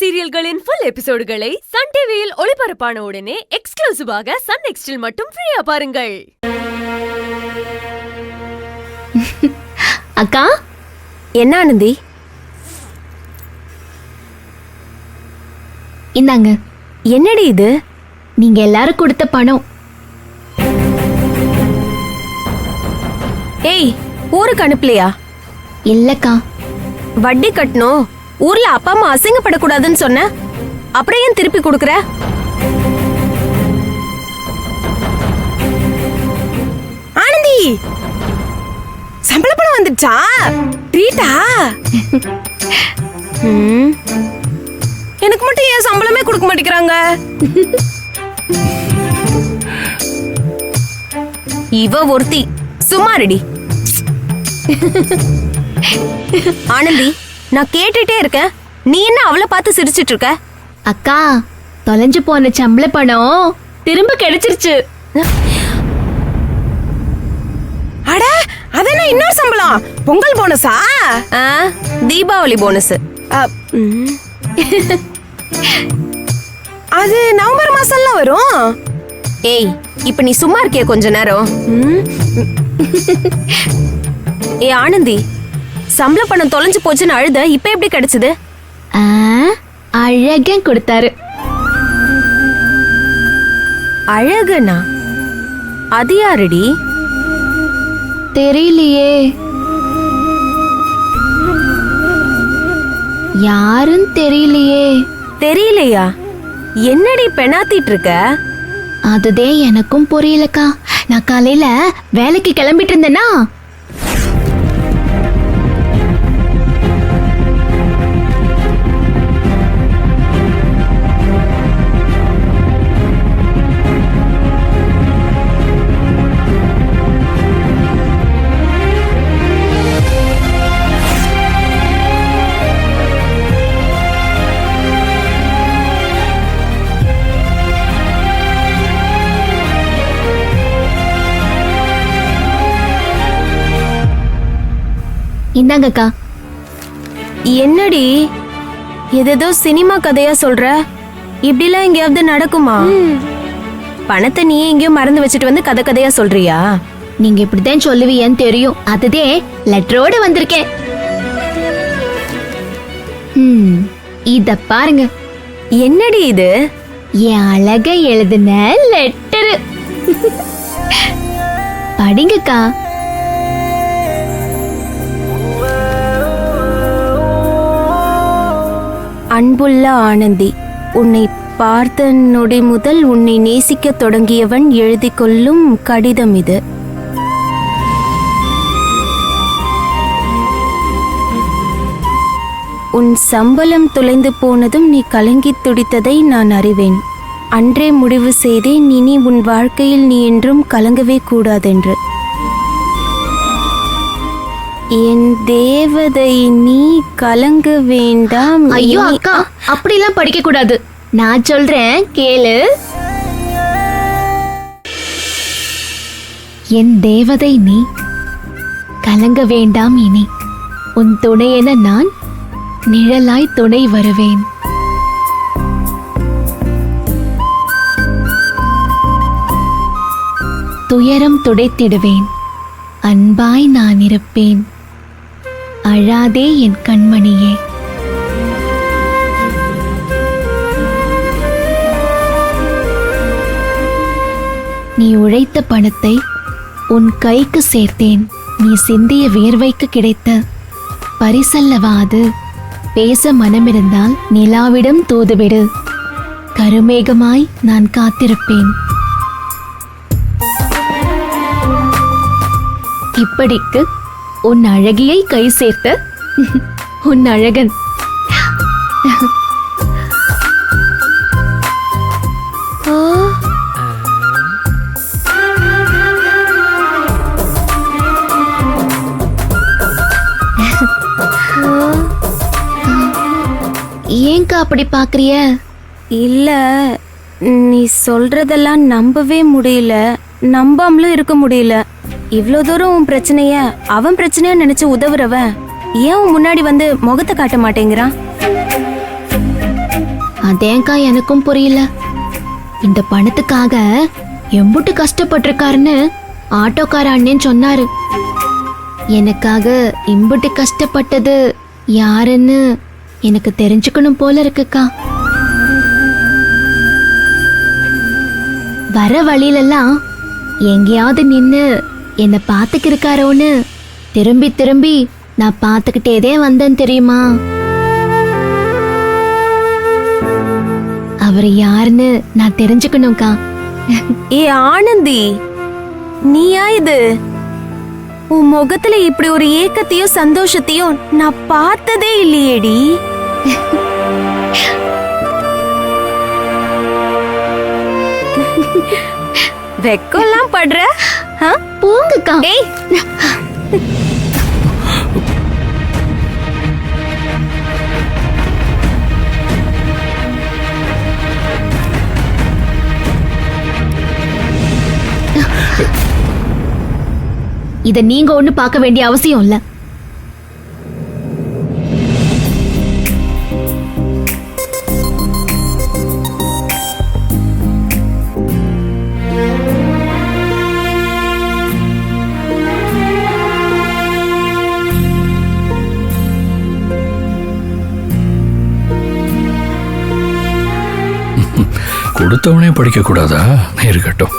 சீரியல்களின் full எபிசோடுகளை Sun டிவியில் ஒளிபரப்பான உடனே எக்ஸ்க்ளூசிவாக சன் நெக்ஸ்டில் மட்டும் ஃப்ரீயா பாருங்கள். அக்கா, என்ன ஆனந்தி? இந்தாங்க. என்னடி இது? நீங்க எல்லாரும் கொடுத்த பணம். ஏய், ஊருக்கு அனுப்பலையா? இல்லக்கா. வட்டி கட்டணும், ஊர்ல அப்பா அம்மா அசிங்கப்படக்கூடாதுன்னு சொன்ன, அப்புறம் ஏன் திருப்பி கொடுக்கற? ஆனந்தி, சம்பள பணம் வந்துச்சா? ட்ரீட்டா? எனக்கு மட்டும் ஏன் சம்பளமே கொடுக்க மாட்டேங்கிறாங்க? இவ ஒருத்தி சும்மா ரெடி. ஆனந்தி, நான் கேட்டுட்டே இருக்கேன், நீ என்ன அவளை பார்த்து சிரிச்சிட்டு இருக்க? அக்கா, தொலைஞ்சு போன சம்பள பணம் திரும்ப கிடைச்சிருச்சு. அட, அதென்ன இன்னொரு சம்பளம்? பொங்கல் போனஸா? தீபாவளி போனஸ். அது நவம்பர் மாசம்ல வரும். ஏய், இப்ப நீ சும்மா இருக்கிய கொஞ்ச நேரம்? ஏ ஆனந்தி, சம்பள பணம் தொலைஞ்சு போச்சுன்னு அழுத, இப்ப எப்படி கிடைச்சது? அழகன் கொடுத்தாரு. அழகனா? அது யாருடி? தெரியலையே. யாருன்னு தெரியலையே. தெரியலையா? என்னடி பெணாத்திட்டு இருக்க? அதுதே எனக்கும் புரியலக்கா. நான் காலையில வேலைக்கு கிளம்பிட்டு இருந்தேனா, இந்தாங்கக்கா. என்னடி ஏதோ சினிமா கதையா சொல்ற? இப்படிலாம் எங்கேயாவது நடக்குமா? பணத்தை நீயே எங்கேயோ மறந்து வச்சுட்டு வந்து கதை கதையா சொல்றியா? நீங்க இப்படிதான் சொல்லுவீன்னு தெரியும், அதுதே லெட்டரோட வந்திருக்கேன். இத பாருங்க. என்னடி இது? என் அழக எழுதின லெட்டரு. படிங்கக்கா. அன்புள்ள ஆனந்தி, உன்னை பார்த்த நொடி முதல் உன்னை நேசிக்க தொடங்கியவன் எழுதி கொள்ளும் கடிதம் இது. உன் சம்பளம் தொலைந்து போனதும் நீ கலங்கி துடித்ததை நான் அறிவேன். அன்றே முடிவு செய்தேன், இனி உன் வாழ்க்கையில் நீ என்றும் கலங்கவே கூடாதென்று. என் தேவதை, நீ கலங்க வேண்டாம். ஐயோ அக்கா, அப்படிலாம் படிக்க கூடாது. நான் சொல்றேன் கேளு. என் தேவதை நீ, கலங்க வேண்டாம் இனி. உன் துணையென நான் நிழலாய் துணை வருவேன். துயரம் துடைத்திடுவேன், அன்பாய் நான் இருப்பேன். அழாதே என் கண்மணியே. நீ உழைத்த பணத்தை உன் கைக்கு சேர்த்தேன். நீ சிந்திய வியர்வைக்கு கிடைத்த பரிசல்லவா அது. பேச மனமிருந்தால் நிலாவிடம் தூதுவிடு. கருமேகமாய் நான் காத்திருப்பேன். இப்படிக்கு உன் அழகியை கை சேர்த்த உன் அழகன். ஏங்கா அப்படி பாக்குறிய? இல்ல, நீ சொல்றதெல்லாம் நம்பவே முடியல, நம்பாமலும் இருக்க முடியல. இவ்ளோ தூரம் உன் பிரச்சனைய அவன் பிரச்சனையா நினைச்சு உதவுறவன் ஏன் முன்னாடி வந்து முகத்தை காட்ட மாட்டேங்கிறான்? அதேங்கா எனக்கும் புரியல. இந்த பணத்துக்காக எம்புட்டு கஷ்டப்பட்டிருக்காருன்னு ஆட்டோக்கார அண்ணன் சொன்னாரு. எனக்காக இம்புட்டு கஷ்டப்பட்டது யாருன்னு எனக்கு தெரிஞ்சுக்கணும் போல இருக்குக்கா. வர வழியிலெல்லாம் எங்கேயாவது நின்னு என்ன பாத்துக்கிருக்காரோன்னு திரும்பி திரும்பி நான் பாத்துக்கிட்டேதே வந்தேன் தெரியுமா. அவர் யாருன்னு நான் தெரிஞ்சுக்கணும்க்கா. ஏ ஆனந்தி, நீயா இது? உன் முகத்துல இப்படி ஒரு ஏக்கத்தையும் சந்தோஷத்தையும் நான் பார்த்ததே இல்லையேடி. வெக்கம்லாம் படுற? போங்கக்கா. ஏய், இத நீங்க ஒண்ணு பார்க்க வேண்டிய அவசியம் இல்ல. கொடுத்தவனே படிக்க கூடாதா? இருக்கட்டும்.